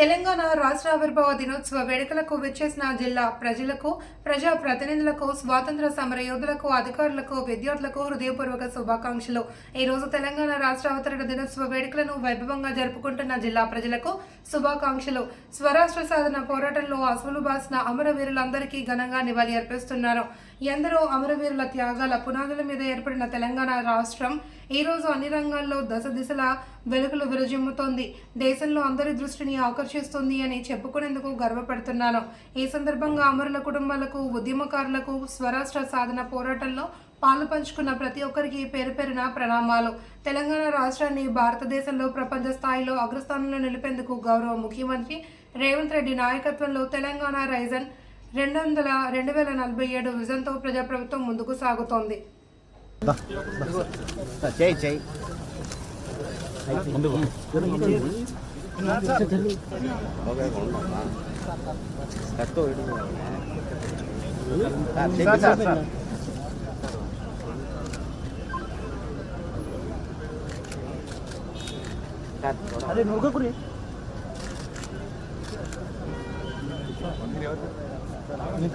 తెలంగాణ రాష్ట్ర ఆవిర్భావ దినోత్సవ వేడుకలకు విచ్చేసిన జిల్లా ప్రజలకు, ప్రజా ప్రతినిధులకు, స్వాతంత్ర సమర యోధులకు, అధికారులకు, విద్యార్థులకు హృదయపూర్వక శుభాకాంక్షలు. ఈ రోజు తెలంగాణ రాష్ట్ర అవతరణ దినోత్సవ వేడుకలను వైభవంగా జరుపుకుంటున్న జిల్లా ప్రజలకు శుభాకాంక్షలు. స్వరాష్ట్ర సాధన పోరాటంలో అసువులు బాసిన అమరవీరులందరికీ ఘనంగా నివాళి అర్పిస్తున్నారు. ఎందరో అమరవీరుల త్యాగాల పునాదుల మీద ఏర్పడిన తెలంగాణ రాష్ట్రం ఈ రోజు అన్ని రంగాల్లో దశ దిశల వెలుగులు విరజిమ్ముతోంది. దేశంలో అందరి దృష్టిని ఆకర్షిస్తుంది అని చెప్పుకునేందుకు గర్వపడుతున్నాను. ఈ సందర్భంగా అమరుల కుటుంబాలకు, ఉద్యమకారులకు, స్వరాష్ట్ర సాధన పోరాటంలో పాలు పంచుకున్న ప్రతి ఒక్కరికి పేరు పేరున ప్రణామాలు. తెలంగాణ రాష్ట్రాన్ని భారతదేశంలో ప్రపంచ స్థాయిలో అగ్రస్థానంలో నిలిపేందుకు గౌరవ ముఖ్యమంత్రి రేవంత్ రెడ్డి నాయకత్వంలో తెలంగాణ రైజన్ 2047 విజన్తో ప్రజాప్రభుత్వం ముందుకు సాగుతోంది.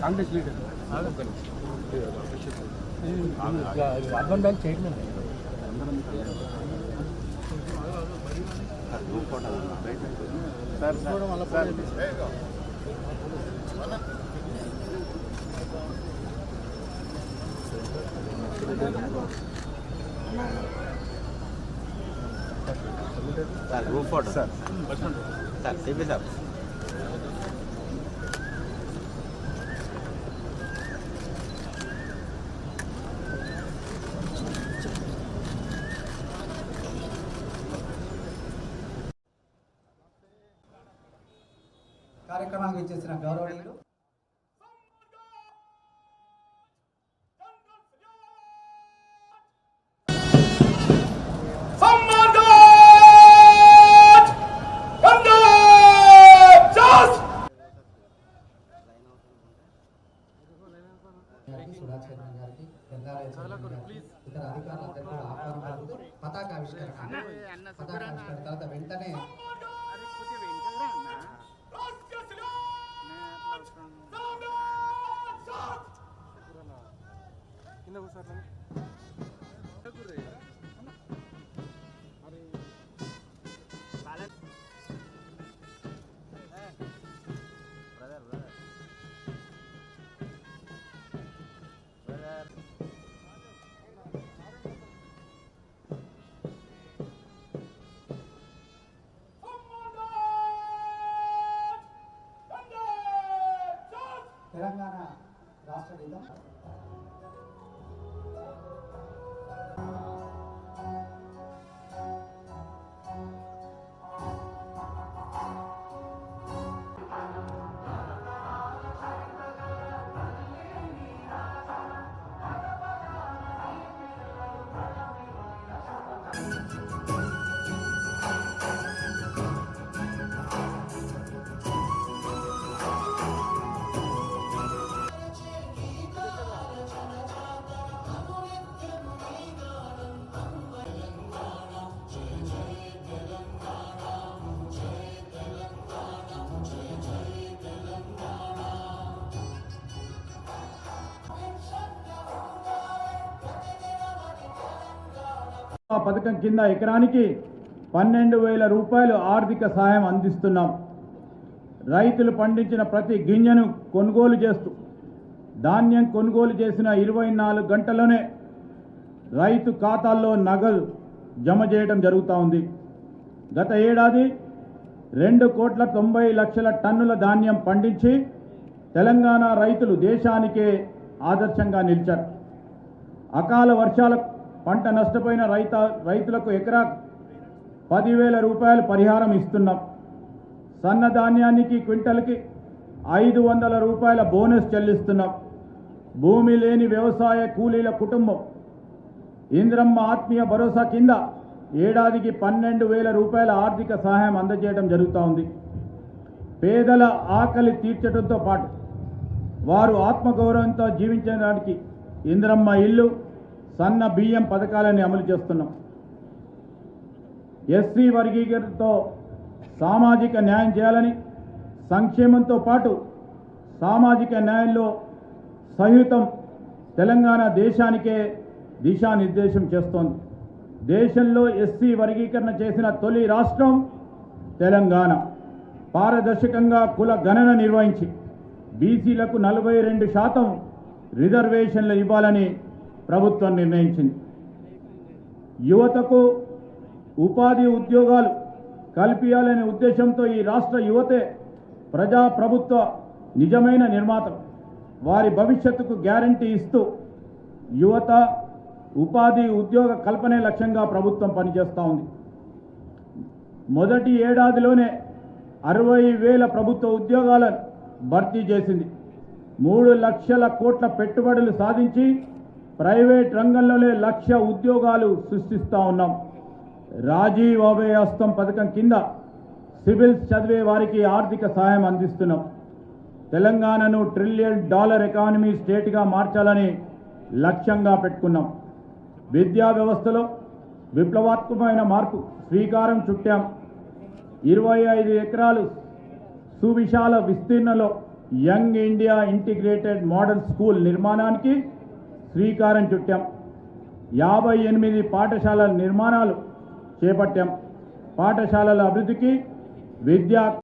కాంగ్రెస్ లీడర్ అర్బన్ బ్యాంక్ చేయడం group photo sir CP sir కార్యక్రమానికి ఇచ్చేసిన గౌరవనీయులు గారికి, ఇతర అధికారులందరికీ ఆహ్వానం పతాకావిష్కరణ తర్వాత వెంటనే తెలంగాణ రాష్ట్ర గీతం పథకం కింద ఎకరానికి 12,000 రూపాయలు ఆర్థిక సహాయం అందిస్తున్నాం. రైతులు పండించిన ప్రతి గింజను కొనుగోలు చేస్తూ ధాన్యం కొనుగోలు చేసిన 24 గంటల్లోనే రైతు ఖాతాల్లో నగదు జమ చేయడం జరుగుతూ ఉంది. గత ఏడాది 2,90,00,000 టన్నుల ధాన్యం పండించి తెలంగాణ రైతులు దేశానికే ఆదర్శంగా నిలిచారు. అకాల వర్షాల పంట నష్టపోయిన రైతులకు ఎకరా 10,000 రూపాయలు పరిహారం ఇస్తున్నాం. సన్న ధాన్యానికి క్వింటల్కి 500 రూపాయల బోనస్ చెల్లిస్తున్నాం. భూమి లేని వ్యవసాయ కూలీల కుటుంబం ఇంద్రమ్మ ఆత్మీయ భరోసా కింద ఏడాదికి 12,000 రూపాయల ఆర్థిక సహాయం అందజేయడం జరుగుతూ ఉంది. పేదల ఆకలి తీర్చడంతో పాటు వారు ఆత్మగౌరవంతో జీవించడానికి ఇంద్రమ్మ ఇల్లు, సన్న బియ్యం పథకాలని అమలు చేస్తున్నాం. ఎస్సీ వర్గీకరణతో సామాజిక న్యాయం చేయాలని, సంక్షేమంతో పాటు సామాజిక న్యాయంలో సహితం తెలంగాణ దేశానికే దిశానిర్దేశం చేస్తోంది. దేశంలో ఎస్సీ వర్గీకరణ చేసిన తొలి రాష్ట్రం తెలంగాణ. పారదర్శకంగా కుల గణన నిర్వహించి బీసీలకు 42% రిజర్వేషన్లు ఇవ్వాలని ప్రభుత్వం నిర్ణయించింది. యువతకు ఉపాధి ఉద్యోగాలు కల్పించాలనే ఉద్దేశంతో ఈ రాష్ట్ర యువతే ప్రజాప్రభుత్వ నిజమైన నిర్మాత. వారి భవిష్యత్తుకు గ్యారంటీ ఇస్తూ యువత ఉపాధి ఉద్యోగ కల్పనే లక్ష్యంగా ప్రభుత్వం పనిచేస్తూ ఉంది. మొదటి ఏడాదిలోనే 60,000 ప్రభుత్వ ఉద్యోగాలను భర్తీ చేసింది. 3 లక్షల కోట్ల పెట్టుబడులు సాధించి ప్రైవేట్ రంగంలోనే 1,00,000 ఉద్యోగాలు సృష్టిస్తూ ఉన్నాం. రాజీవ్ అభయ హస్తం పథకం కింద సివిల్స్ చదివే వారికి ఆర్థిక సహాయం అందిస్తున్నాం. తెలంగాణను $1 ట్రిలియన్ ఎకానమీ స్టేట్గా మార్చాలని లక్ష్యంగా పెట్టుకున్నాం. విద్యా వ్యవస్థలో విప్లవాత్మకమైన మార్పు శ్రీకారం చుట్టాం. 25 ఎకరాలు సువిశాల విస్తీర్ణంలో young India integrated model school నిర్మాణానికి శ్రీకారం చుట్టాం. 58 పాఠశాలల నిర్మాణాలు చేపట్టాం. పాఠశాలల అభివృద్ధికి విద్యా